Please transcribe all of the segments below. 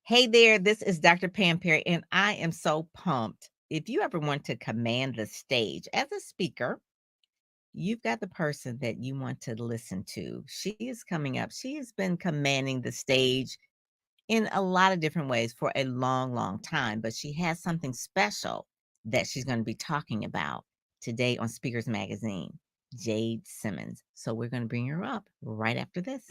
Hey there, this is Dr. Pam Perry, and I am so pumped. If you ever want to command the stage as a speaker, you've got the person that you want to listen to. She is coming up. She has been commanding the stage in a lot of different ways for a long, long time, but she has something special that she's going to be talking about today on Speakers Magazine, Jade Simmons. So we're going to bring her up right after this.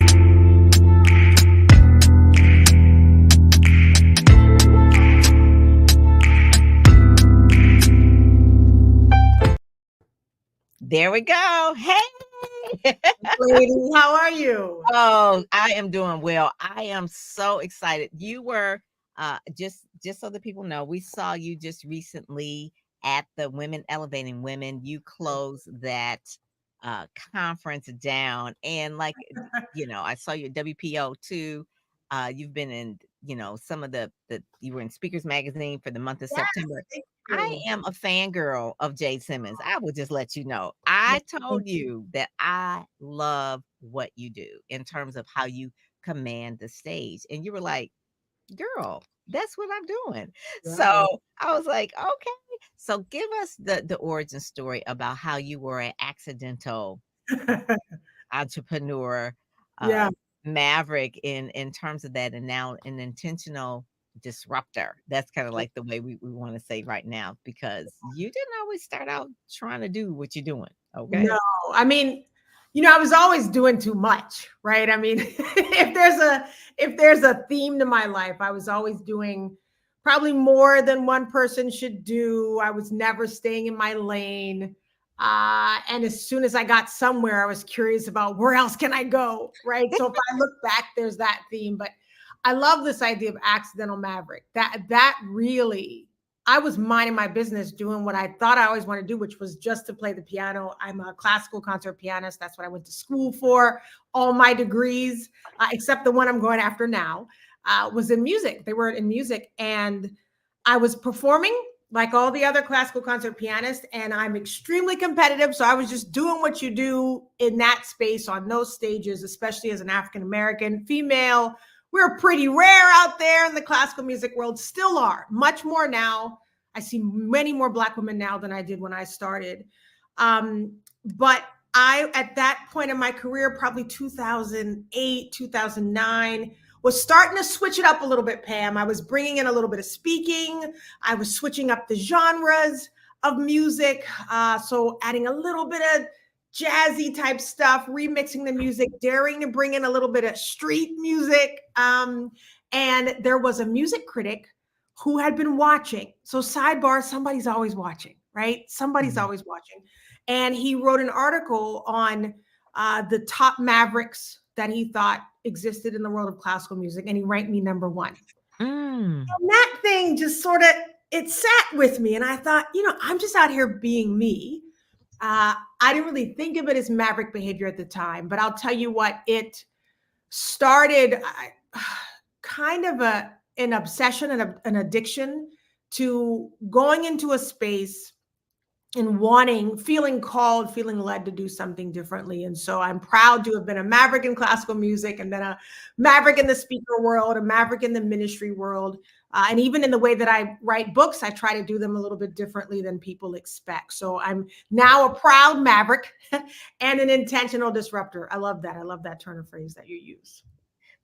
There we go. Hey. Lady, how are you? Oh, I am doing well. I am so excited. You were just so that people know, we saw you just recently at the Women Elevating Women. You closed that conference down, and I saw you at WPO too. You've been in, some of the you were in Speakers Magazine for the month of Yes, September. thank I you. am a fangirl of Jade Simmons. I will just let you know. I told you that I love what you do in terms of how you command the stage. And you were like, girl, that's what I'm doing. Wow. So I was like, okay. So give us the origin story about how you were an accidental entrepreneur, Yeah. uh, maverick in terms of that, and now an intentional disruptor. That's kind of like the way we want to say right now, because you didn't always start out trying to do what you're doing. Okay. No, I mean, I was always doing too much, right? I mean, if there's a theme to my life, I was always doing probably more than one person should do. I was never staying in my lane. And as soon as I got somewhere, I was curious about where else can I go, right? So if I look back, there's that theme. But I love this idea of accidental maverick. That really, I was minding my business doing what I thought I always wanted to do, which was just to play the piano. I'm a classical concert pianist. That's what I went to school for. All my degrees, except the one I'm going after now, was in music. They were in music. And I was performing like all the other classical concert pianists, and I'm extremely competitive. So I was just doing what you do in that space on those stages, especially as an African American female. We're pretty rare out there in the classical music world, still are, much more now. I see many more Black women now than I did when I started. But I, at that point in my career, probably 2008, 2009, was starting to switch it up a little bit, Pam. I was bringing in a little bit of speaking. I was switching up the genres of music. So adding a little bit of jazzy type stuff, remixing the music, daring to bring in a little bit of street music. And there was a music critic who had been watching. So, sidebar, somebody's always watching, right? Somebody's Mhm. always watching. And he wrote an article on the top mavericks that he thought existed in the world of classical music, and he ranked me number one. Mm. And that thing just sort of, it sat with me, and I thought, I'm just out here being me. I didn't really think of it as maverick behavior at the time, but I'll tell you what, it started kind of an obsession and an addiction to going into a space and feeling called, feeling led to do something differently. And so I'm proud to have been a maverick in classical music, and then a maverick in the speaker world, a maverick in the ministry world. And even in the way that I write books, I try to do them a little bit differently than people expect. So I'm now a proud maverick and an intentional disruptor. I love that. I love that turn of phrase that you use.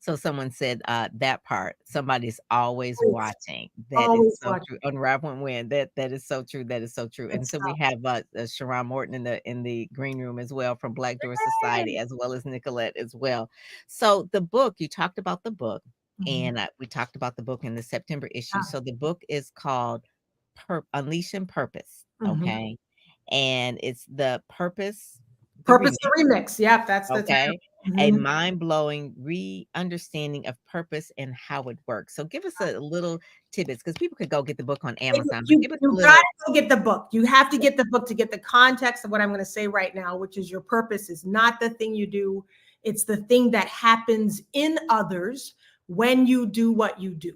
So someone said, that part, somebody's always Always, watching. That is always so watching. true. Unwrap and win. That is so true. That is so true. Good And so we stuff. have Sharon Morton in the green room as well, from Black Door Society, as well as Nicolette as well. So the book, you talked about the book, Mhm. and we talked about the book in the September issue. Yeah. So the book is called Unleashing Purpose. Mhm. Okay. And it's the purpose, the Purpose remix. the remix. Yep, that's the title. Okay. A Mhm. mind-blowing re-understanding of purpose and how it works. So give us a little tidbits, because people could go get the book on Amazon, but You give us a you got little. to go get the book. You have to get the book to get the context of what I'm going to say right now, which is your purpose is not the thing you do. It's the thing that happens in others when you do what you do.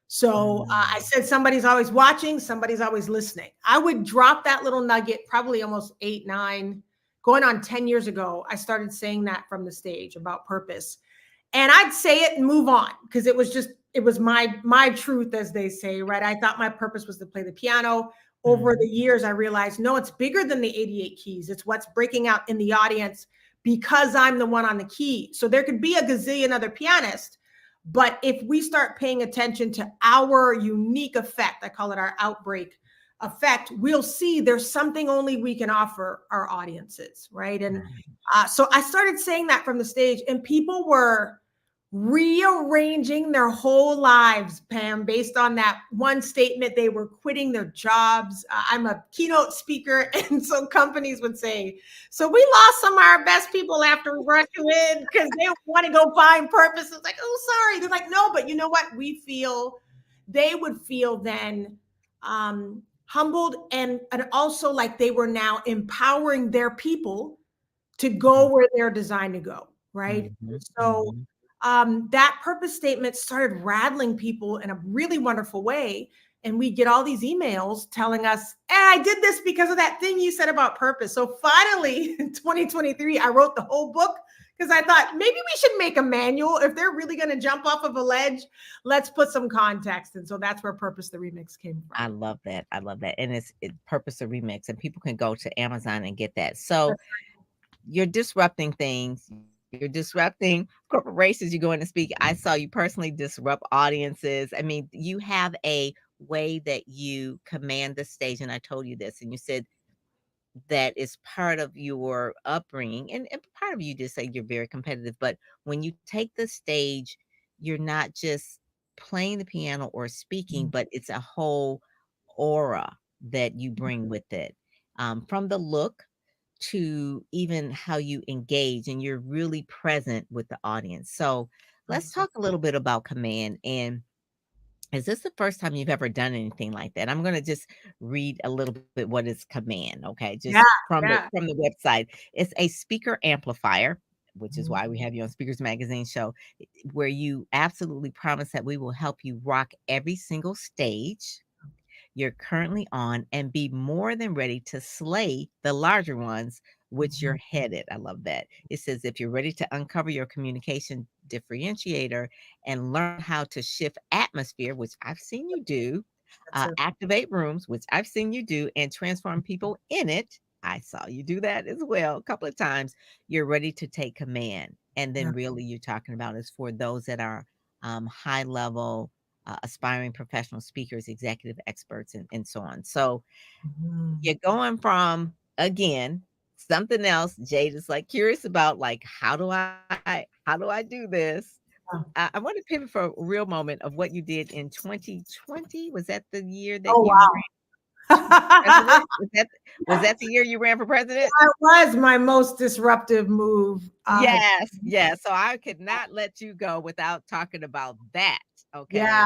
So I Mm. said somebody's always watching, somebody's always listening. I would drop that little nugget probably almost 8, 9, going on 10 years ago. I started saying that from the stage about purpose. And I'd say it and move on because it was my truth, as they say, right? I thought my purpose was to play the piano. Over the Mhm. years, I realized, no, it's bigger than the 88 keys. It's what's breaking out in the audience because I'm the one on the key. So there could be a gazillion other pianists, but if we start paying attention to our unique effect, I call it our outbreak effect, we'll see there's something only we can offer our audiences, right? And Right. so I started saying that from the stage, and people were rearranging their whole lives, Pam, based on that one statement. They were quitting their jobs. I'm a keynote speaker, and so companies would say, so we lost some of our best people after we brought you in because they want to go find purpose. It's like, oh, sorry. They're like, no, but you know what? They would feel then humbled, and also like they were now empowering their people to Mhm. go where they're designed to go, right? Mhm. So Mhm. that purpose statement started rattling people in a really wonderful way. And we get all these emails telling us, I did this because of that thing you said about purpose. So finally, in 2023, I wrote the whole book because I thought maybe we should make a manual. If they're really going to jump off of a ledge, let's put some context. And so that's where Purpose the Remix came from. I love that. I love that. And it's Purpose of Remix, and people can go to Amazon and get that. So That's you're disrupting things. You're disrupting corporations. You go in and speak. I saw you personally disrupt audiences. I mean, you have a way that you command the stage. And I told you this, and you said that is part of your upbringing. And part of you did say you're very competitive, but when you take the stage, you're not just playing the piano or speaking, right. but it's a whole aura that you bring with it. From the look to even how you engage, and you're really present with the audience. So let's talk a little bit about command. And is this the first time you've ever done anything like that? I'm gonna just read a little bit what is command, okay? Yeah, Just from the yeah. website. It's a speaker amplifier, which is why we Mhm. have you on Speakers Magazine show, where you absolutely promise that we will help you rock every single stage you're currently on and be more than ready to slay the larger ones which you're Mhm. headed. I love that. It says if you're ready to uncover your communication differentiator and learn how to shift atmosphere, which I've seen you do, That's it. activate rooms, which I've seen you do, and transform people in it. I saw you do that as well a couple of times. You're ready to take command. And then, Yeah. really, you're talking about is for those that are high level aspiring professional speakers, executive experts, and so on. So Mhm. you're going from, again, something else. Jade is like curious about, like, how do I do this? Yeah. I want to pivot for a real moment of what you did in 2020. Was that the year that Oh, you ran for wow. president? Was that the year you ran for president? That was my most disruptive move. Yes, yes. So I could not let you go without talking about that. Yeah.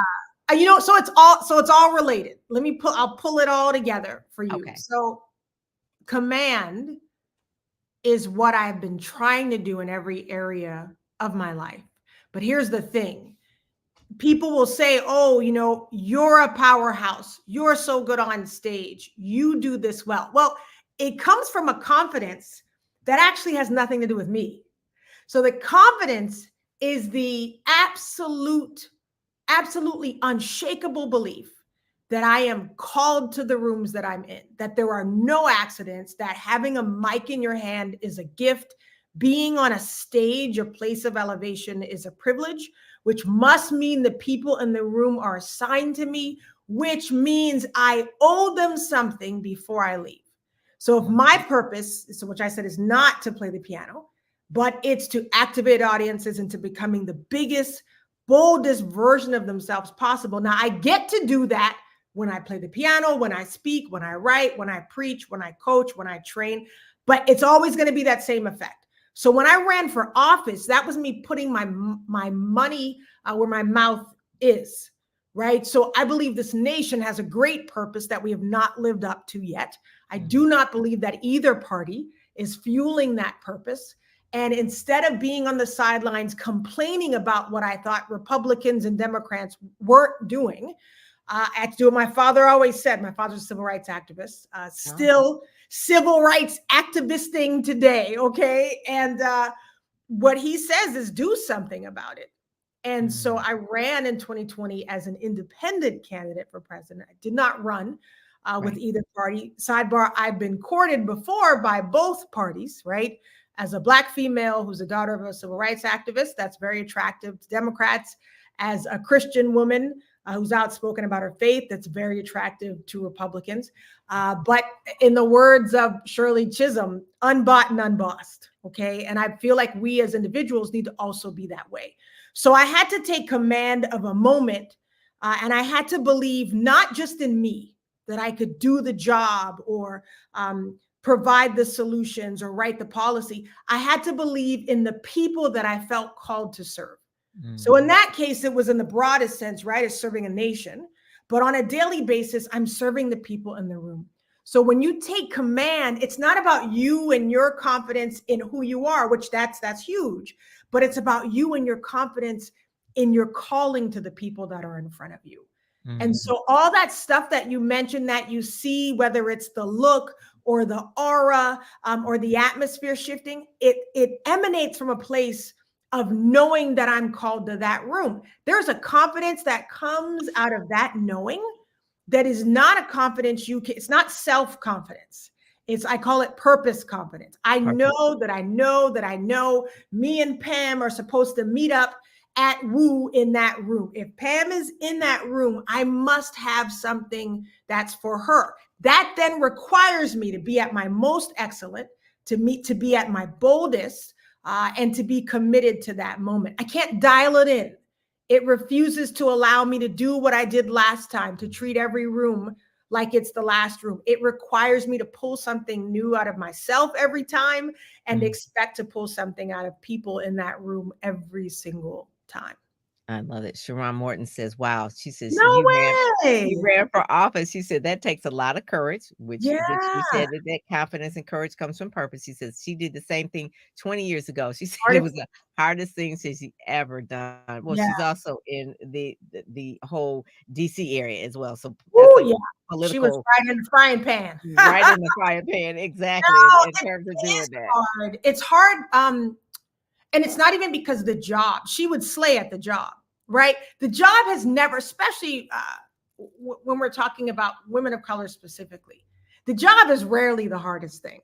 Okay. So it's all related. I'll pull it all together for you. Okay. So command is what I've been trying to do in every area of my life. But here's the thing. People will say, "Oh, you're a powerhouse. You're so good on stage. You do this well." Well, it comes from a confidence that actually has nothing to do with me. So the confidence is the absolutely unshakable belief that I am called to the rooms that I'm in, that there are no accidents, that having a mic in your hand is a gift, being on a stage, a place of elevation is a privilege, which must mean the people in the room are assigned to me, which means I owe them something before I leave. So if my Mhm. purpose, so which I said is not to play the piano, but it's to activate audiences into becoming the biggest, boldest version of themselves possible. Now, I get to do that when I play the piano, when I speak, when I write, when I preach, when I coach, when I train, but it's always going to be that same effect. So when I ran for office, that was me putting my money where my mouth is, right? So I believe this nation has a great purpose that we have not lived up to yet. I Mhm. do not believe that either party is fueling that purpose. And instead of being on the sidelines complaining about what I thought Republicans and Democrats weren't doing, I had to do what my father always said. My father's a civil rights activist, Oh, still civil rights activisting today. Okay. And what he says is do something about it. And so Mm, I ran in 2020 as an independent candidate for president. I did not run with right. either party. Sidebar, I've been courted before by both parties, right? As a Black female who's a daughter of a civil rights activist, that's very attractive to Democrats. As a Christian woman who's outspoken about her faith, that's very attractive to Republicans. But in the words of Shirley Chisholm, unbought and unbossed. Okay. And I feel like we as individuals need to also be that way. So I had to take command of a moment, and I had to believe not just in me, that I could do the job or provide the solutions or write the policy. I had to believe in the people that I felt called to serve. So in Mhm, that case, it was in the broadest sense, right, as serving a nation. But on a daily basis, I'm serving the people in the room. So when you take command, it's not about you and your confidence in who you are, which that's huge, but it's about you and your confidence in your calling to the people that are in front of you. And mhm, so all that stuff that you mentioned that you see, whether it's the look or the aura or the atmosphere shifting, it emanates from a place of knowing that I'm called to that room. There's a confidence that comes out of that knowing that is not a confidence you can, it's not self-confidence. I call it purpose confidence. I purpose. know that I know that I know me and Pam are supposed to meet up at Woo in that room. If Pam is in that room, I must have something that's for her. That then requires me to be at my most excellent, to be at my boldest, and to be committed to that moment. I can't dial it in. It refuses to allow me to do what I did last time, to treat every room like it's the last room. It requires me to pull something new out of myself every time and Mm. expect to pull something out of people in that room every single time. I love it. Sharon Morton says, "Wow." She says, No you way. ran for office." She said, "That takes a lot of courage," which you Yeah. said that confidence and courage comes from purpose. She says she did the same thing 20 years ago. She said it was Artist. the hardest thing she's ever done. Well, Yeah. she's also in the whole DC area as well. So that's Oh, a yeah. She was political right in the frying pan. right in the fire pan. Exactly, No, in terms of it is doing that. hard. It's hard. And it's not even because of the job. She would slay at the job, right? The job has never, especially when we're talking about women of color specifically, the job is rarely the hardest thing.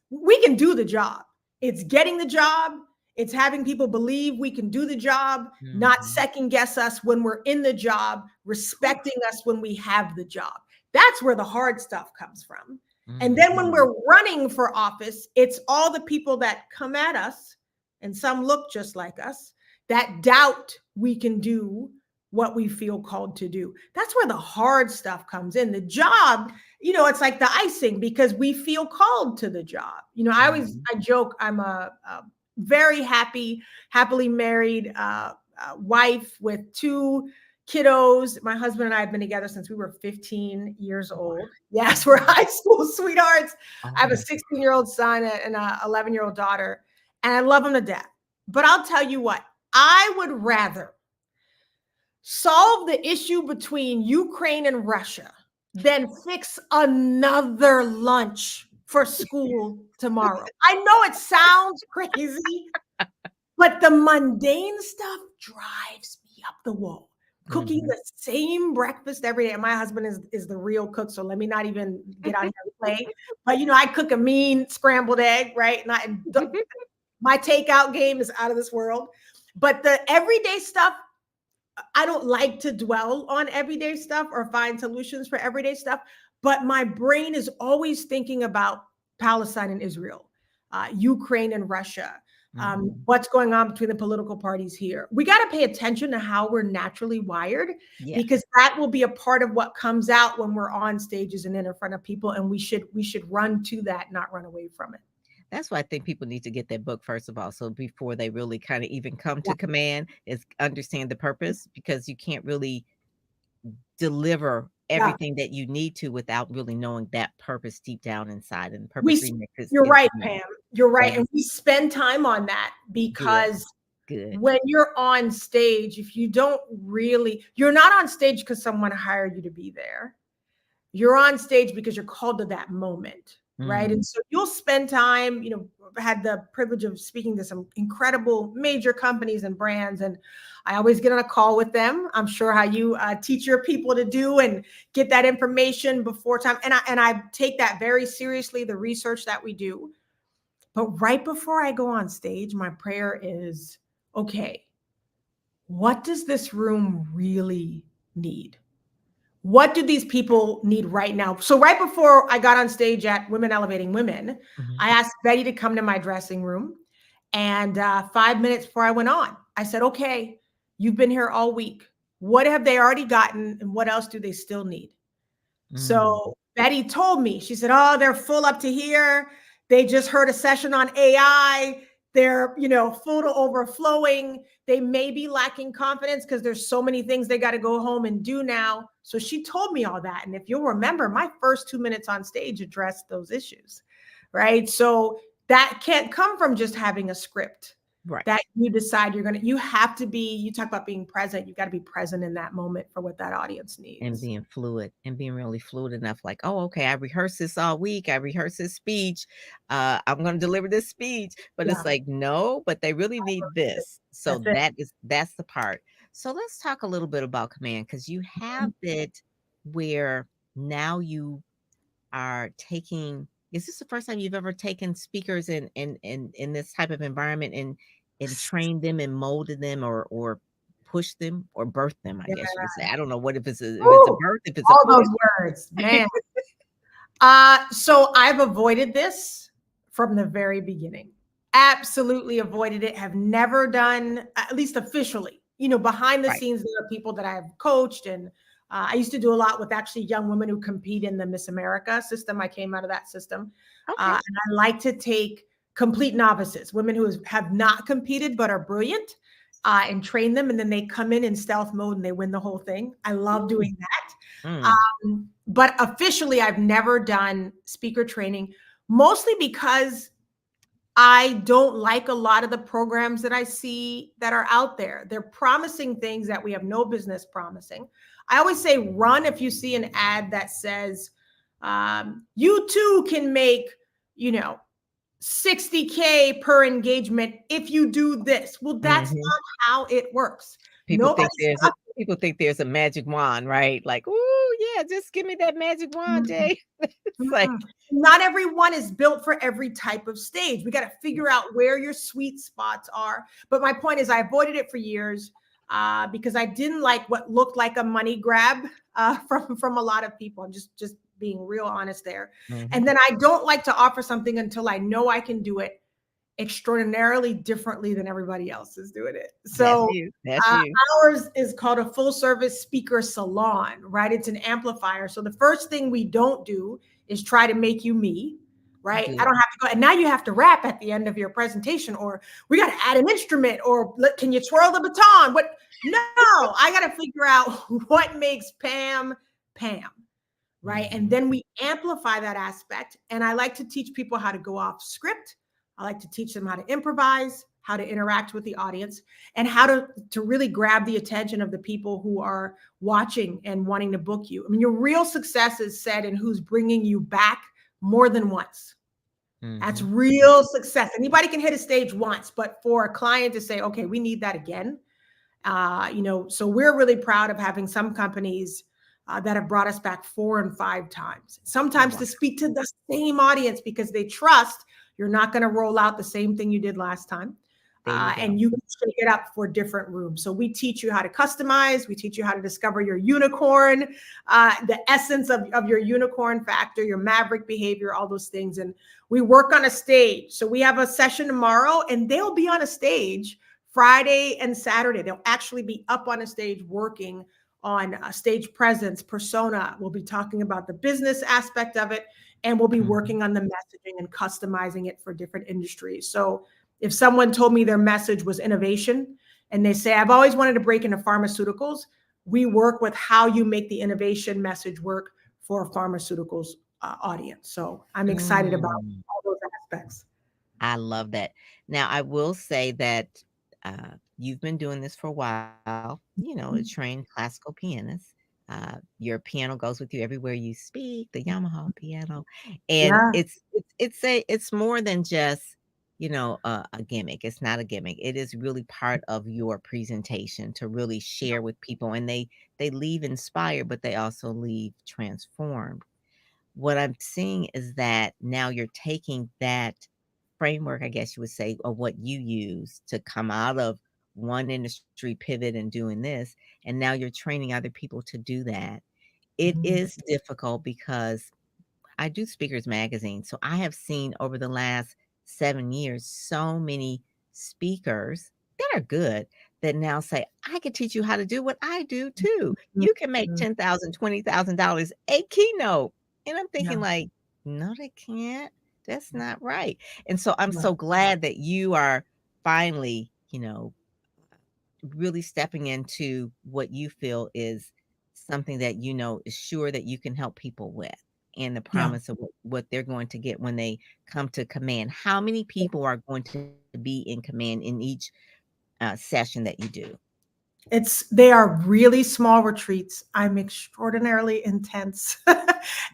We can do the job. It's getting the job. It's having people believe we can do the job, not Mhm. second guess us when we're in the job, respecting us when we have the job. That's where the hard stuff comes from. And then when Mhm. we're running for office, it's all the people that come at us, and some look just like us, that doubt we can do what we feel called to do. That's where the hard stuff comes in. The job, it's like the icing because we feel called to the job. Mhm. I joke, I'm a very happily married wife with two kiddos. My husband and I have been together since we were 15 years old. Yes, we're Wow. high school sweethearts. I Oh have a my 16-year-old son and an 11-year-old daughter, and I love them to death. But I'll tell you what, I would rather solve the issue between Ukraine and Russia than fix another lunch for school tomorrow. I know it sounds crazy, but the mundane stuff drives me up the wall. Cooking Mhm. the same breakfast every day. And my husband is the real cook, so let me not even get out here and play. But I cook a mean scrambled egg, right? My takeout game is out of this world. But the everyday stuff, I don't like to dwell on everyday stuff or find solutions for everyday stuff, but my brain is always thinking about Palestine and Israel, Ukraine and Russia, Mhm. what's going on between the political parties here. We got to pay attention to how we're naturally wired Yes. because that will be a part of what comes out when we're on stages and in front of people, and we should run to that, not run away from it. That's why I think people need to get that book first of all. So before they really kind of even come Yeah. to command is understand the purpose because you can't really deliver Yeah. everything that you need to without really knowing that purpose deep down inside. And We purpose remix You're is right, the name. Pam. You're That right. And is we spend time on that good. because Good. when you're on stage, if you don't really, you're not on stage because someone hired you to be there. You're on stage because you're called to that moment. right? Mm, And so you'll spend time, I've had the privilege of speaking to some incredible major companies and brands, and I always get on a call with them. I'm sure how you teach your people to do and get that information before time, and I take that very seriously, the research that we do. But right before I go on stage, my prayer is, okay, what does this room really need? What do these people need right now? So right before I got on stage at Women Elevating Women, mhm, I asked Betty to come to my dressing room. And 5 minutes before I went on, I said, okay, you've been here all week. What have they already gotten? And what else do they still need? mm, So Betty told me, she said, oh, they're full up to here. They just heard a session on AI. They're, full to overflowing. They may be lacking confidence because there's so many things they got to go home and do now. So she told me all that. And if you'll remember, my first 2 minutes on stage addressed those issues, right? So that can't come from just having a script right. that you decide you have to be, you talk about being present, you got to be present in that moment for what that audience And needs. being fluid and being really fluid enough, like, oh, okay, I rehearsed this all week. I rehearsed this speech. I'm going to deliver this speech, but it's Yeah. like, no, but they really need this. So That's it. that's the part. So let's talk a little bit about command because you have it where now you are taking. Is this the first time you've ever taken speakers in this type of environment and trained them and molded them or pushed them or birthed them? I Yeah. guess you would say. I don't know what if it's a Ooh, birth, if it's a all push. those words, man. So I've avoided this from the very beginning. Absolutely avoided it. Have never done, at least officially. Behind the Right. scenes, there are people that I have coached, and I used to do a lot with actually young women who compete in the Miss America system. I came out of that system, Okay. and I like to take complete novices, women who have not competed but are brilliant, and train them, and then they come in stealth mode and they win the whole thing. I love Mm, doing that. mm, But officially, I've never done speaker training, mostly because I don't like a lot of the programs that I see that are out there. They're promising things that we have no business promising. I always say, run if you see an ad that says, you too can make, you know, 60K per engagement if you do this. Well, that's mhm. not how it works. People think Nobody's there's a people think there's a magic wand, right? Like, "Ooh, yeah, just give me that magic wand, talking. Jay." It's like Mm. Not everyone is built for every type of stage. We got to figure out where your sweet spots are. But my point is, I avoided it for years because I didn't like what looked like a money grab from a lot of people. I'm just being real honest there. And mhm. then I don't like to offer something until I know I can do it extraordinarily differently than everybody else is doing it. That's So you. That's uh, you. ours is called a full service speaker salon, right? It's an amplifier. So the first thing we don't do is try to make you me, right? I Good. don't have to go, and now you have to rap at the end of your presentation, or we got to add an instrument, or can you twirl the baton? What? No, I got to figure out what makes Pam Pam, right? And Mhm. then we amplify that aspect. And I like to teach people how to go off script. I like to teach them how to improvise, how to interact with the audience, and how to really grab the attention of the people who are watching and wanting to book you. I mean, your real success is said in who's bringing you back more than once. That's Mhm. real success. Anybody can hit a stage once, but for a client to say, okay, we need that again, so we're really proud of having some companies that have brought us back 4 and 5 times, sometimes Wow. to speak to the same audience because they trust you're not going to roll out the same thing you did last time. There you And go. you can shake it up for different rooms. So we teach you how to customize. We teach you how to discover your unicorn, the essence of your unicorn factor, your maverick behavior, all those things. And we work on a stage. So we have a session tomorrow, and they'll be on a stage Friday and Saturday. They'll actually be up on a stage working on stage presence, persona. We'll be talking about the business aspect of it, and we'll be Mhm. working on the messaging and customizing it for different industries. So if someone told me their message was innovation and they say, I've always wanted to break into pharmaceuticals, we work with how you make the innovation message work for a pharmaceuticals audience. So I'm excited about Mm. all those aspects. I love that. Now, I will say that, you've been doing this for a while, a trained classical pianist. Your piano goes with you everywhere you speak, the Yamaha piano, and Yeah. it's more than just, a gimmick. It's not a gimmick. It is really part of your presentation to really share with people, and they leave inspired, but they also leave transformed. What I'm seeing is that now you're taking that framework, I guess you would say, of what you use to come out of one industry pivot and doing this, and now you're training other people to do that. It Mhm. is difficult because I do Speakers Magazine, so I have seen over the last 7 years so many speakers that are good that now say, "I can teach you how to do what I do too. Mhm. You can make Mhm. 10,000, $20,000 a keynote." And I'm Yeah. thinking like, "No, they can't. That's not right." And so I'm Yeah. so glad that you are finally, really stepping into what you feel is something that you know is sure that you can help people with, and the Yeah. promise of what they're going to get when they come to command. How many people are going to be in command in each session that you do? They are really small retreats. I'm extraordinarily intense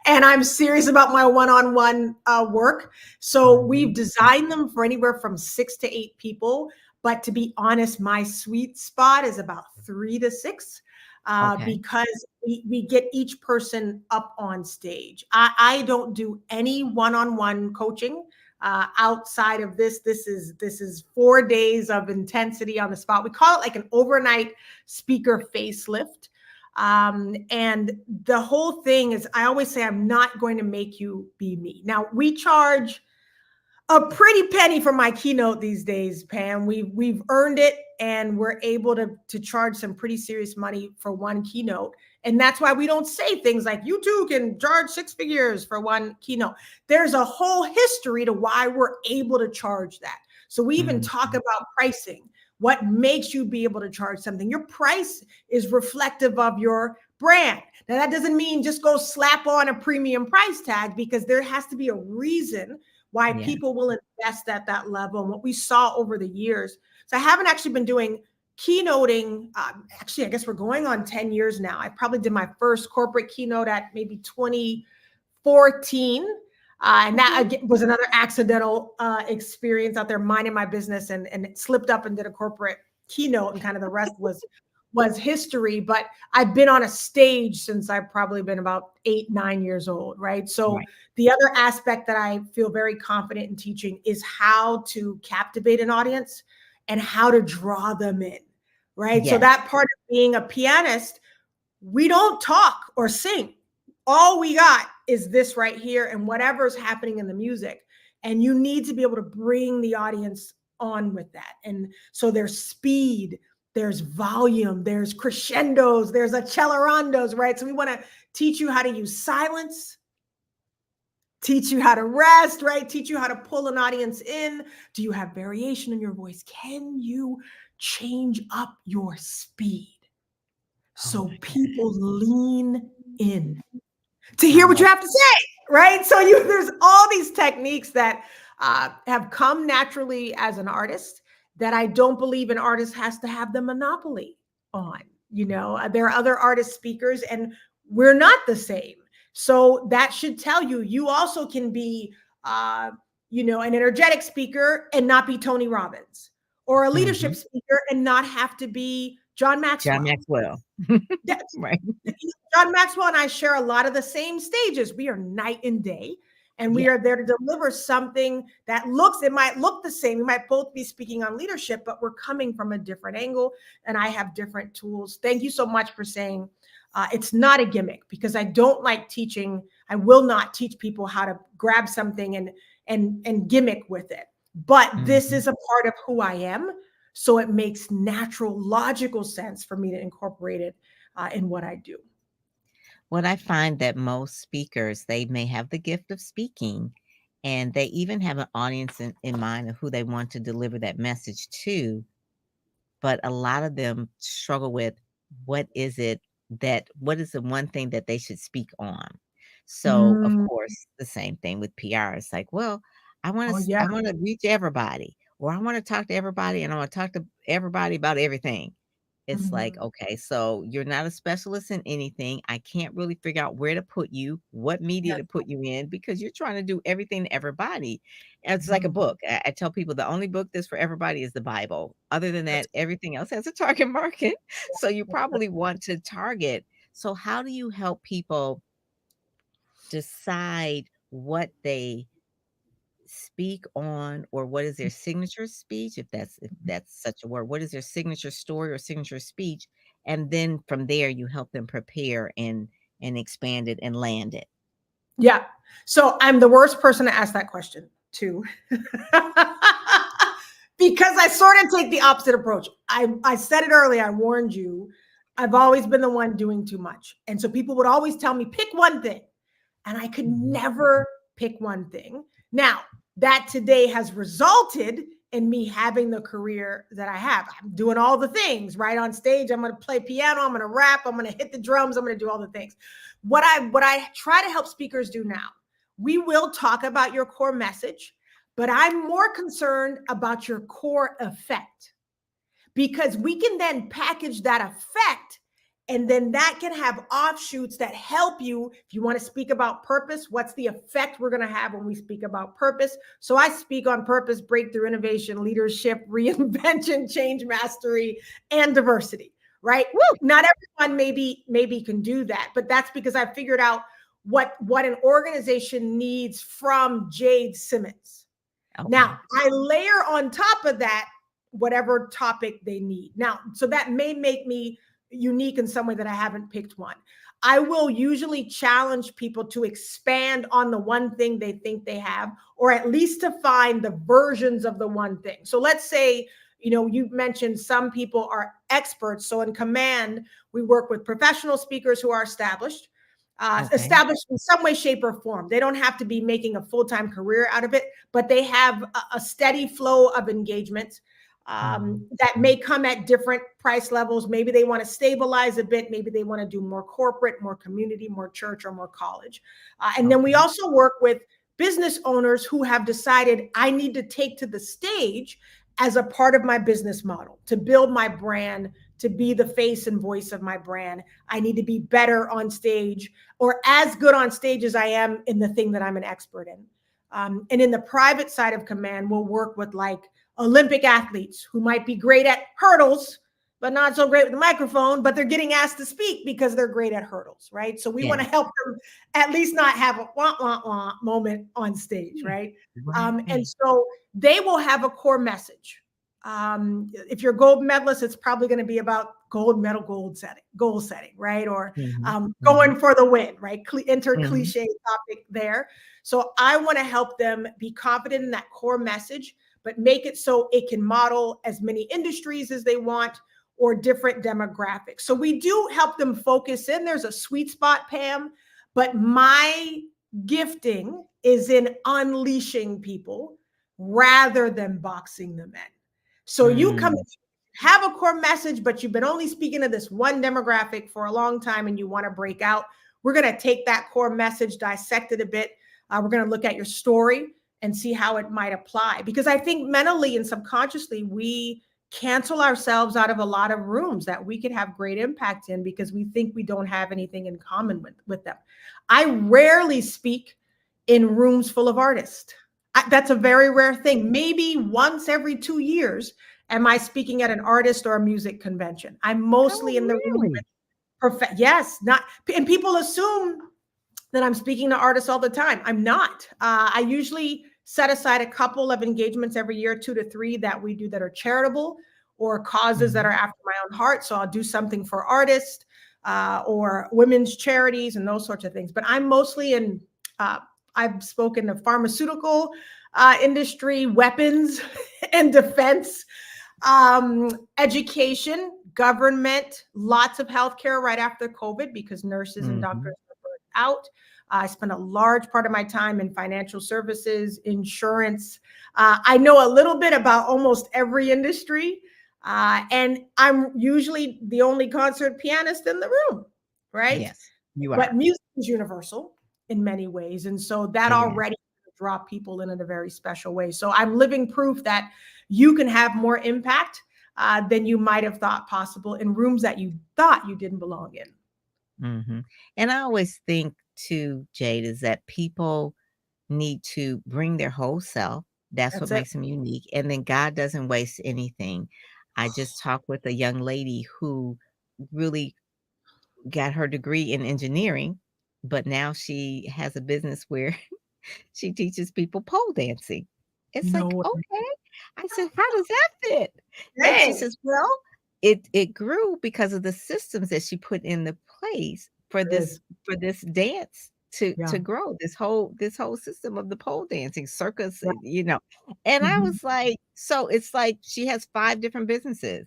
and I'm serious about my one-on-one work. So we've Mhm. designed them for anywhere from 6 to 8 people. But to be honest, my sweet spot is about 3 to 6 Okay. because we get each person up on stage. I don't do any one-on-one coaching outside of this. This is 4 days of intensity on the spot. We call it like an overnight speaker facelift. And the whole thing is, I always say, I'm not going to make you be me. Now, we charge a pretty penny for my keynote these days, Pam. We've earned it, and we're able to charge some pretty serious money for one keynote. And that's why we don't say things like you too can charge 6 figures for one keynote. There's a whole history to why we're able to charge that. So we even Mhm. talk about pricing. What makes you be able to charge something? Your price is reflective of your brand. Now, that doesn't mean just go slap on a premium price tag, because there has to be a reason why Yeah. people will invest at that level, and what we saw over the years. So I haven't actually been doing keynoting. Actually, I guess we're going on 10 years now. I probably did my first corporate keynote at maybe 2014. And that Okay. again was another accidental experience out there minding my business, and it slipped up and did a corporate keynote, and kind of the rest was history. But I've been on a stage since I've probably been about 8, 9 years old, right? So Right. the other aspect that I feel very confident in teaching is how to captivate an audience and how to draw them in, right? So Yes. that part of being a pianist, we don't talk or sing. All we got is this right here and whatever's happening in the music. And you need to be able to bring the audience on with that. And so there's speed, there's volume, there's crescendos, there's accelerandos, right? So we want to teach you how to use silence, teach you how to rest, right? Teach you how to pull an audience in. Do you have variation in your voice? Can you change up your speed Oh so my God. people lean in to I hear what you love. have to say, right? So there's all these techniques that have come naturally as an artist that I don't believe an artist has to have the monopoly on. There are other artist speakers, and we're not the same. So that should tell you you also can be, an energetic speaker and not be Tony Robbins, or a leadership Mhm. speaker and not have to be John John Maxwell. Maxwell. That's Right. John Maxwell and I share a lot of the same stages. We are night and day, and we Yeah. are there to deliver something that it might look the same. We might both be speaking on leadership, but we're coming from a different angle, and I have different tools. Thank you so much for saying it's not a gimmick, because I don't like teaching. I will not teach people how to grab something and gimmick with it. But this Mhm. is a part of who I am. So it makes natural, logical sense for me to incorporate it in what I do. What I find that most speakers, they may have the gift of speaking, and they even have an audience in mind of who they want to deliver that message to, but a lot of them struggle with what is the one thing that they should speak on. So, of Mm. course, the same thing with PR. It's like, well, Oh, I yeah. want to reach everybody, or I want to talk to everybody, and I want to talk to everybody about everything. It's like, Mhm. okay, so you're not a specialist in anything. I can't really figure out where to put you, what media to That's put you in, because you're trying to do everything to everybody. It's like a mhm. book. I tell people the only book that's for everybody is the Bible. Other than That's that, everything else has a target market. So you that's probably want to target. So how do you help people decide what they speak on, or what is their signature speech, if that's such a word? What is their signature story or signature speech? And then from there you help them prepare and expand it and land it. Yeah. So I'm the worst person to ask that question too. Because I sort of take the opposite approach. I said it earlier, I warned you. I've always been the one doing too much. And so people would always tell me, pick one thing. And I could Mhm. never pick one thing. Now, that today has resulted in me having the career that I have. I'm doing all the things right on stage. I'm going to play piano, I'm going to rap, I'm going to hit the drums, I'm going to do all the things. What I try to help speakers do now, we will talk about your core message, but I'm more concerned about your core effect, because we can then package that effect, and then that can have offshoots that help you. If you want to speak about purpose, what's the effect we're going to have when we speak about purpose? So I speak on purpose, breakthrough, innovation, leadership, reinvention, change, mastery, and diversity, right? Woo! Not everyone maybe can do that, but that's because I figured out what an organization needs from Jade Simmons. Now, Okay. I layer on top of that whatever topic they need. Now, so that may make me unique in some way that I haven't picked one. I will usually challenge people to expand on the one thing they think they have, or at least to find the versions of the one thing. So let's say, you mentioned some people are experts. So in Command, we work with professional speakers who are established, Okay. established in some way, shape, or form. They don't have to be making a full-time career out of it, but they have a steady flow of engagement Mhm. that may come at different price levels. Maybe they want to stabilize a bit. Maybe they want to do more corporate, more community, more church, or more college. And then we Okay. also work with business owners who have decided I need to take to the stage as a part of my business model to build my brand, to be the face and voice of my brand. I need to be better on stage, or as good on stage as I am in the thing that I'm an expert in. And in the private side of Command, we'll work with like Olympic athletes who might be great at hurdles, but not so great with the microphone, but they're getting asked to speak because they're great at hurdles, right? So we want to Yes. help them at least not have a wah, wah, wah moment on stage, Yeah. right? And Right. so they will have a core message. If you're a gold medalist, it's probably going to be about gold medal, goal setting, right? Or Mhm. Mhm. going for the win, right? Enter Mhm. cliche topic there. So I want to help them be confident in that core message, but make it so it can model as many industries as they want, or different demographics. So we do help them focus in. There's a sweet spot, Pam, but my gifting is in unleashing people rather than boxing them in. So you come, Mm. have a core message, but you've been only speaking to this one demographic for a long time and you want to break out. We're going to take that core message, dissect it a bit. We're going to look at your story and see how it might apply. Because I think mentally and subconsciously, we cancel ourselves out of a lot of rooms that we could have great impact in because we think we don't have anything in common with them. I rarely speak in rooms full of artists. That's a very rare thing. Maybe once every 2 years am I speaking at an artist or a music convention. I'm mostly in Oh, the room really? with yes, not, and people assume that I'm speaking to artists all the time. I'm not. I usually set aside a couple of engagements every year, 2 to 3 that we do that are charitable or causes that Mhm. are after my own heart. So I'll do something for artists or women's charities and those sorts of things. But I'm mostly in. I've spoken to pharmaceutical industry, weapons and defense, education, government, lots of healthcare right after COVID because nurses and Mhm. doctors were burnt out. I spent a large part of my time in financial services, insurance. I know a little bit about almost every industry. And I'm usually the only concert pianist in the room, right? Yes, you But are. music is universal in many ways. And so that It is. already draw people in a very special way. So I'm living proof that you can have more impact than you might have thought possible in rooms that you thought you didn't belong in. Mhm. And I always think too, Jade, is that people need to bring their whole self. That's what That's it. makes them unique, and then God doesn't waste anything. I just talked with a young lady who really got her degree in engineering, but now she has a business where she teaches people pole dancing. It's No like, way. "Okay." I said, "How does that fit?" And she Dang. says, "Well, it grew because of the systems that she put into place There is. for this dance to Yeah. grow, this whole system of the pole dancing, circus, Yeah. you know." And I Mhm. was like, so it's like she has 5 different businesses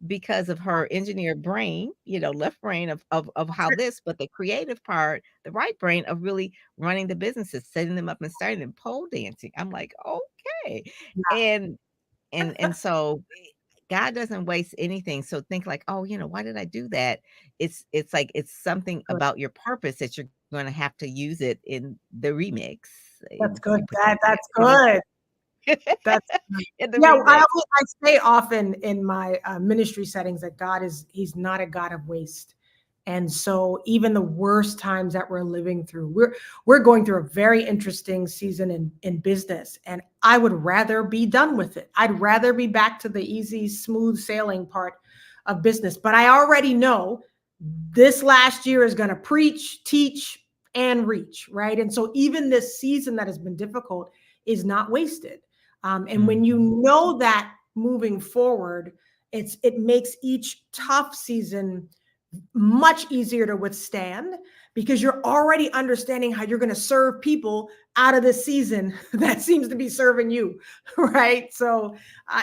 because of her engineer brain, left brain of That's how it. this, but the creative part, the right brain of really running the businesses, setting them up and starting them, pole dancing. I'm like, "Okay." Yeah. And so God doesn't waste anything. So think like, "Oh, why did I do that?" It's like it's something Good. about your purpose that you're gonna have to use it in the remix. That's And good. you put That's it good. That's good. in the Yeah, remix. I say often in my, ministry settings that he's not a God of waste. And so even the worst times that we're living through, we're going through a very interesting season in business, and I would rather be done with it. I'd rather be back to the easy, smooth sailing part of business, but I already know this last year is gonna preach, teach, and reach, right? And so even this season that has been difficult is not wasted. And when you Mhm. know that moving forward, it makes each tough season much easier to withstand because you're already understanding how you're going to serve people out of this season that seems to be serving you, right? So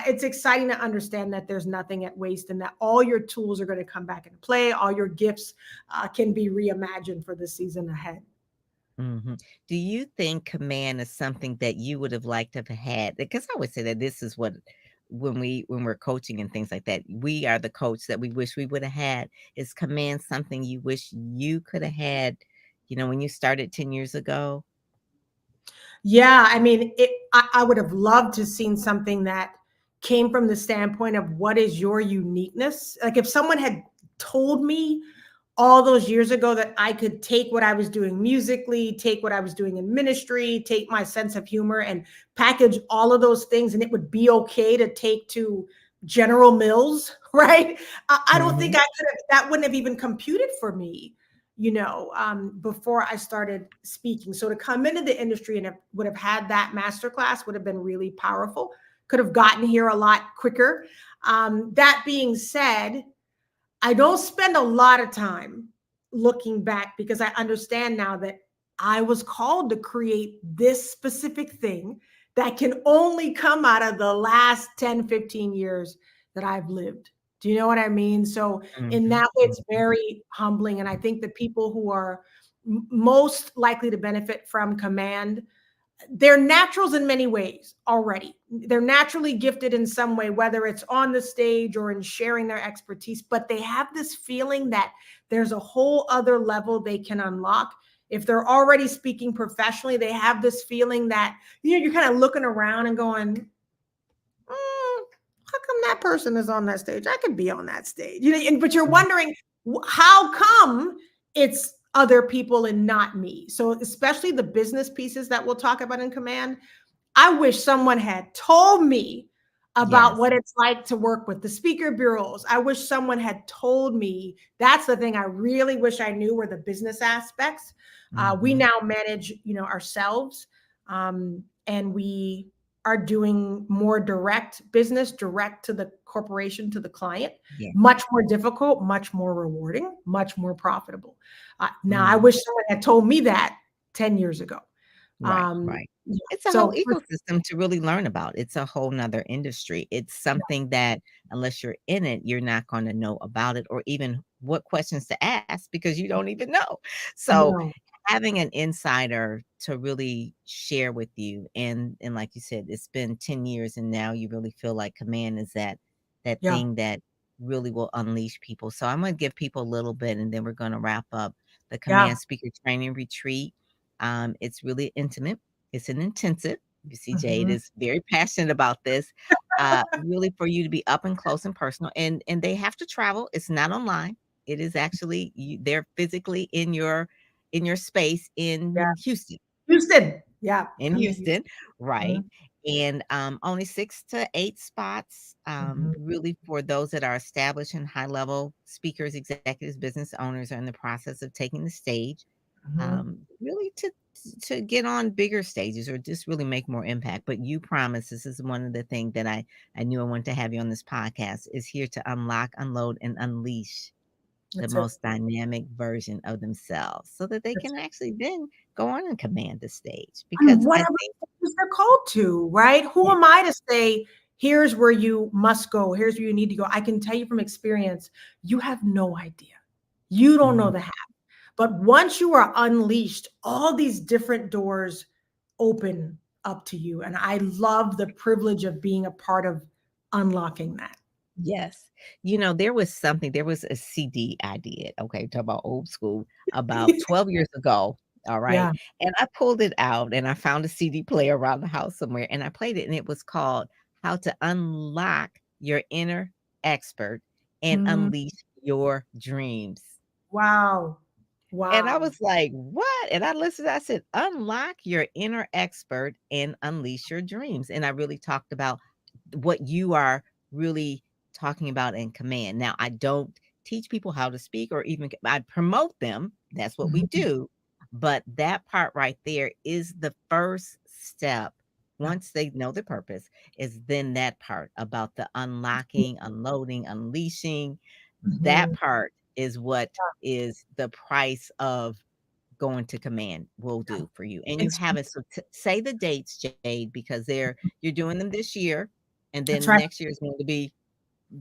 it's exciting to understand that there's nothing at waste and that all your tools are going to come back into play. All your gifts can be reimagined for the season ahead. Mhm. Do you think command is something that you would have liked to have had? Because I would say that this is what when we're coaching and things like that, we are the coach that we wish we would have had. Is command something you wish you could have had, when you started 10 years ago? Yeah, I mean, I would have loved to seen something that came from the standpoint of what is your uniqueness. Like if someone had told me all those years ago that I could take what I was doing musically, take what I was doing in ministry, take my sense of humor and package all of those things and it would be okay to take to General Mills, right? I don't think Mhm. I could have, that wouldn't have even computed for me, before I started speaking. So to come into the industry and would have had that masterclass would have been really powerful. Could have gotten here a lot quicker. That being said, I don't spend a lot of time looking back because I understand now that I was called to create this specific thing that can only come out of the last 10, 15 years that I've lived. Do you know what I mean? So, in Mhm. that way, it's Mhm. very humbling. And I think the people who are most likely to benefit from command, they're naturals in many ways already. They're naturally gifted in some way, whether it's on the stage or in sharing their expertise, but they have this feeling that there's a whole other level they can unlock. If they're already speaking professionally, they have this feeling that, you're kind of looking around and going, how come that person is on that stage? I could be on that stage. But you're Mhm. wondering how come it's other people and not me. So especially the business pieces that we'll talk about in command, I wish someone had told me about Yes. what it's like to work with the speaker bureaus. I wish someone had told me. That's the thing I really wish I knew were the business aspects. We Mhm. now manage, ourselves, and we are doing more direct business, direct to the corporation, to the client. Yeah. Much more difficult, much more rewarding, much more profitable. Now, I Mm. wish someone had told me that 10 years ago. Right, right. Yeah. It's a whole So for ecosystem to really learn about. It's a whole 'nother industry. It's something that unless you're in it, you're not gonna know about it or even what questions to ask because you don't even know. So, no. having an insider to really share with you and like you said, it's been 10 years and now you really feel like command is that Yeah. thing that really will unleash people. So, I'm gonna give people a little bit and then we're gonna wrap up the Yeah. command speaker training retreat. It's really intimate. It's an intensive. You see, Jade Mhm. is very passionate about this. really for you to be up and close and personal, and they have to travel. It's not online. It is actually they're physically in your space Yeah. Houston. Yeah. in Come to Houston, Houston. right? Mhm, And only 6 to 8 spots, mhm, really for those that are established and high level speakers, executives, business owners are in the process of taking the stage, mhm. really to get on bigger stages or just really make more impact. But you promise this is one of the things that I knew I wanted to have you on this podcast is here to unlock, unload, and unleash the That's it. most dynamic version of themselves so that they That's can actually then go on and command the stage. And Because I whatever think stage they're called to, right? Who yeah. am I to say, here's where you must go, here's where you need to go? I can tell you from experience, you have no idea. You don't know Mm, the half. But once you are unleashed, all these different doors open up to you. And I love the privilege of being a part of unlocking that. yes. There was a CD I did, okay, talk about old school, about 12 years ago, all right? Yeah. And I pulled it out and I found a CD player around the house somewhere and I played it and it was called How to Unlock Your Inner Expert and Mm, Unleash Your Dreams. wow. And I Wow. was like, "What?" And I listened, I said, "Unlock your inner expert and unleash your dreams." And I really talked about what you are really talking about in command. Now, I don't teach people how to speak or even I promote them. That's what we Mhm. do. But that part right there is the first step. Yeah. Once they know the purpose, is then that part about the unlocking, unloading, unleashing. That Mhm. part is what is the price of going to command will Yeah. do for you, and you It's have it so say the dates, Jade, because you're doing them this year, and That's then right. next year is going to be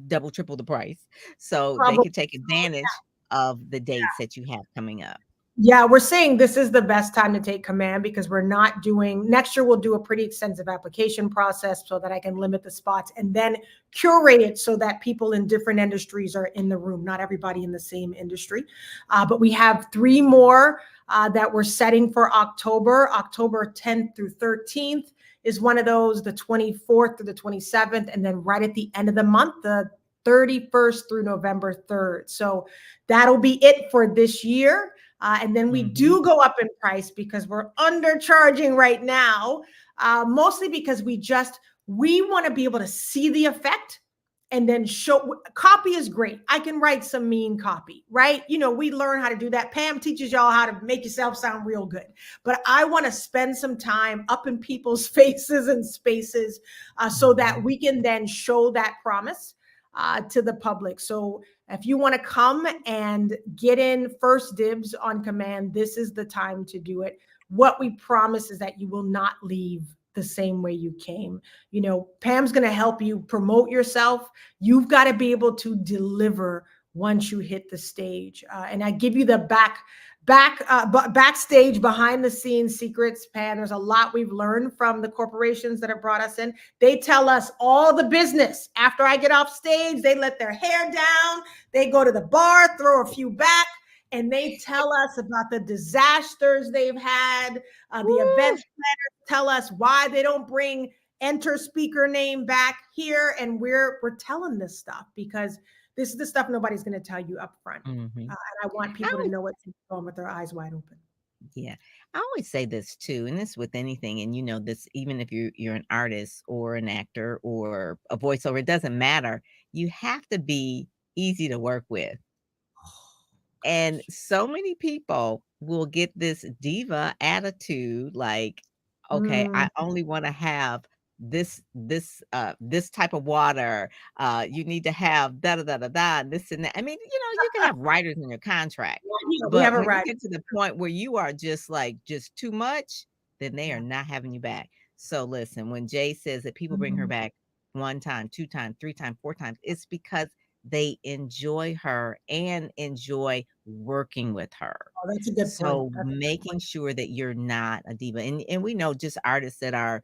double, triple the price, so they Probably. can take advantage of the dates that you have coming up. Yeah, we're saying this is the best time to take command because we're not doing next year. We'll do a pretty extensive application process so that I can limit the spots and then curate it so that people in different industries are in the room, not everybody in the same industry. But we have three more that we're setting for October. October 10th through 13th is one of those, the 24th through the 27th, and then right at the end of the month, the 31st through November 3rd. So that'll be it for this year. And then we Mhm. do go up in price because we're undercharging right now, mostly because we want to be able to see the effect and then show. Copy is great. I can write some mean copy, right? We learn how to do that. Pam teaches y'all how to make yourself sound real good. But I want to spend some time up in people's faces and spaces so that Mhm. we can then show that promise to the public. So if you want to come and get in first dibs on command, this is the time to do it. What we promise is that you will not leave the same way you came. Pam's going to help you promote yourself. You've got to be able to deliver once you hit the stage. And I give you the backstage, behind the scenes secrets, Pam. There's a lot we've learned from the corporations that have brought us in. They tell us all the business. After I get off stage, they let their hair down. They go to the bar, throw a few back, and they tell us about the disasters they've had. The Woo. event planners tell us why they don't bring enter speaker name back here, and we're telling this stuff because this is the stuff nobody's going to tell you up front. Mhm. And I want I people to always know what's going with their eyes wide open. Yeah. I always say this too, and this with anything, and this even if you're an artist or an actor or a voiceover, it doesn't matter. You have to be easy to work with. And so many people will get this diva attitude like, "Okay, Mm, I only wanna have this type of water, you need to have da da da da da, and this and that." I mean, you can have writers in your contract, yeah, we but have a when you right. get to the point where you are just, like, just too much, then they are Yeah. not having you back. So listen, when Jay says that people bring her Mhm. back 1 time, 2 times, 3 times, 4 times, it's because they enjoy her and enjoy working with her. Oh, that's a good point. So That's a good making point. sure that you're not a diva. And we know just artists that are,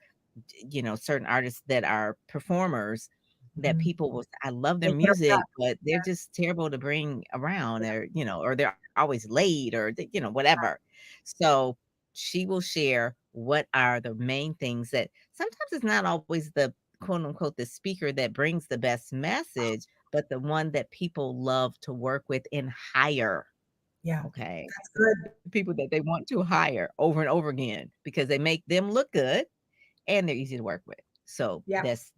certain artists that are performers that Mhm. people will say, I love their They get music, upset. but they're Yeah, just terrible to bring around or they're always late or right. whatever. So she will share what are the main things that sometimes it's not always quote unquote the speaker that brings the best message, but the one that people love to work with and hire. Yeah, Okay. that's good. People that they want to hire over and over again because they make them look good and they're easy to work with. So Yeah. that's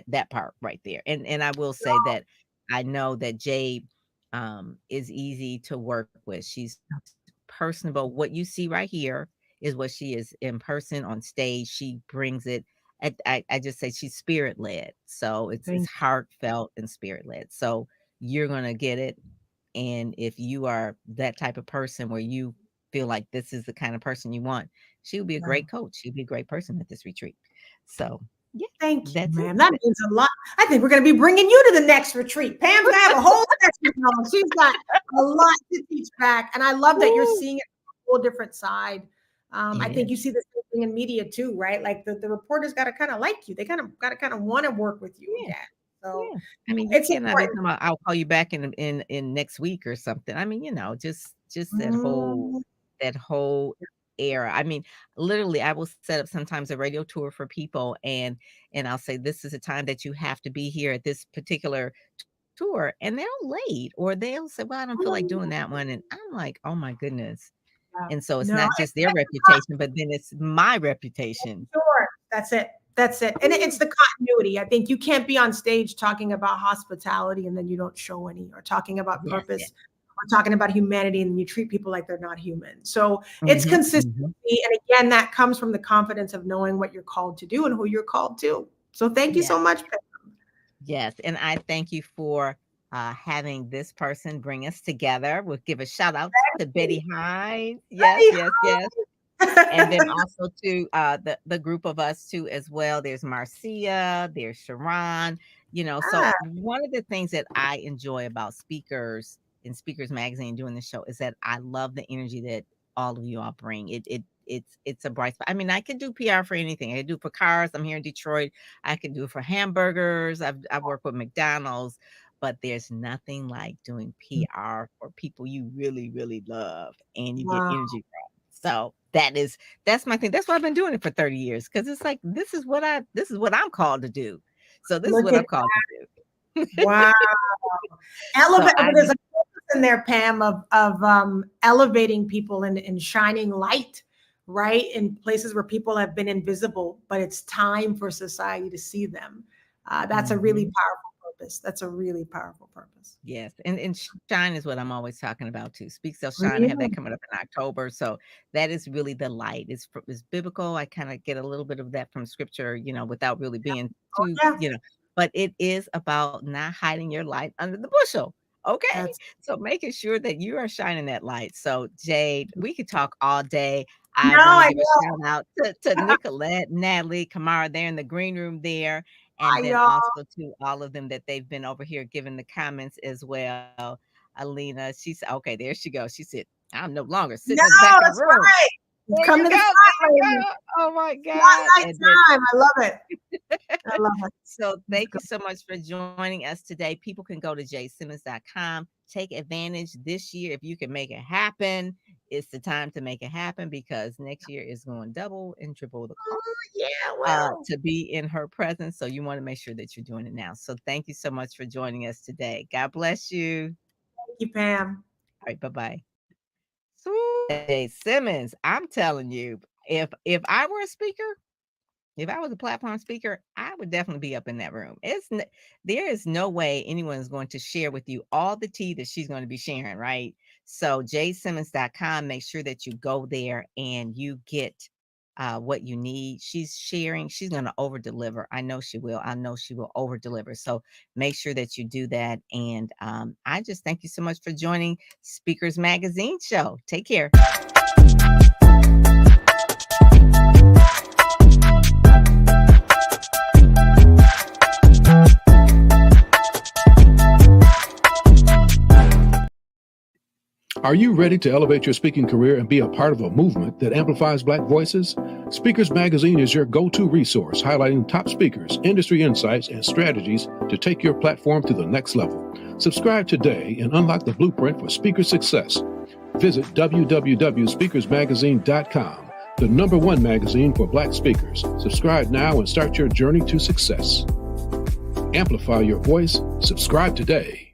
that part right there. And I will say that I know that Jade is easy to work with. She's personable. What you see right here is what she is in person on stage. She brings it. I just say she's spirit led. So it's Thank heartfelt and spirit led. So you're gonna get it. And if you are that type of person where you feel like this is the kind of person you want, she would be a yeah. great coach. She'd be a great person at this retreat. So, yeah, Thank you, that's it. ma'am. That means a lot. I think we're going to be bringing you to the next retreat. Pam's going to have a whole session on. She's got a lot to teach back. And I love that you're Woo! seeing it from a whole different side. I think you Yes, see the same thing in media too, right? Like the reporters got to kind of like you. They kind of got to kind of want to work with you yeah, again. So yeah. I mean, you it's cannot be important. talking about, "I'll call you back in next week or something." I mean, just Mm, that whole era. I mean, literally, I will set up sometimes a radio tour for people, and I'll say, "This is a time that you have to be here at this particular tour," and they're late, or they'll say, "Well, I don't feel like doing that one," and I'm like, "Oh my goodness." yeah. And so it's No, not just their reputation, but then it's my reputation. sure. That's it. That's it. And it's the continuity. I think you can't be on stage talking about hospitality and then you don't show any, or talking about Yes, yes. purpose, or talking about humanity and you treat people like they're not human. So it's Mhm, consistency. mhm. And again, that comes from the confidence of knowing what you're called to do and who you're called to. So thank you Yes, so much, Pam. yes, and I thank you for, having this person bring us together. We'll give a shout out to Betty Hines. Yes, yes, yes. And then also to, the group of us too as well. There's Marcia, there's Sharon, so Ah, one of the things that I enjoy about speakers in Speakers Magazine doing the show is that I love the energy that all of you all bring. It's a bright spot. I mean, I could do PR for anything. I could do for cars. I'm here in Detroit. I can do it for hamburgers. I've worked with McDonald's, but there's nothing like doing PR for people you really, really love and you get wow. energy from. So that's my thing. That's why I've been doing it for 30 years because it's like this is what I'm called to do. So this is Look what at I'm called to do. wow. So Elevate, I there's a purpose in there, Pam, of elevating people and shining light, right? In places where people have been invisible, but it's time for society to see them. That's a really Mhm. powerful purpose. That's a really powerful purpose. Yes, and shine is what I'm always talking about too. Speak Self Shine. I have Yeah. that coming up in October. So that is really the light. It's biblical. I kind of get a little bit of that from scripture, without really being Oh, too, yeah. but it is about not hiding your light under the bushel. Okay. That's So making sure that you are shining that light. So Jade, we could talk all day. I no, want to I give a know. shout out to Nicolette, Natalie, Kamara there in the green room there. And I then know. also to all of them that they've been over here giving the comments as well. Alina, she said, okay, there she goes. She said, I'm no longer No, sitting at the back of the that's room. right. You've There come you to go. the There front, you lady. go. Oh my God. Spotlight And then time. I love it. I love it. so It's thank you good. so much for joining us today. People can go to jsimmons.com. Take advantage this year. If you can make it happen, it's the time to make it happen because next year is going double and triple the cost Oh, yeah, well, to be in her presence. So you want to make sure that you're doing it now. So thank you so much for joining us today. God bless you. thank you, Pam. All right, bye-bye. So Jade Simmons, I'm telling you, if I were a speaker, if I was a platform speaker, I would definitely be up in that room. There is no way anyone is going to share with you all the tea that she's going to be sharing, right? So jsimmons.com, make sure that you go there and you get what you need. She's sharing, she's going to over deliver. I know she will. I know she will over deliver. So make sure that you do that. And I just thank you so much for joining Speakers Magazine show. Take care. Are you ready to elevate your speaking career and be a part of a movement that amplifies Black voices? Speakers Magazine is your go-to resource highlighting top speakers, industry insights, and strategies to take your platform to the next level. Subscribe today and unlock the blueprint for speaker success. Visit www.speakersmagazine.com the #1 magazine for Black speakers. Subscribe now and start your journey to success. Amplify your voice. Subscribe today.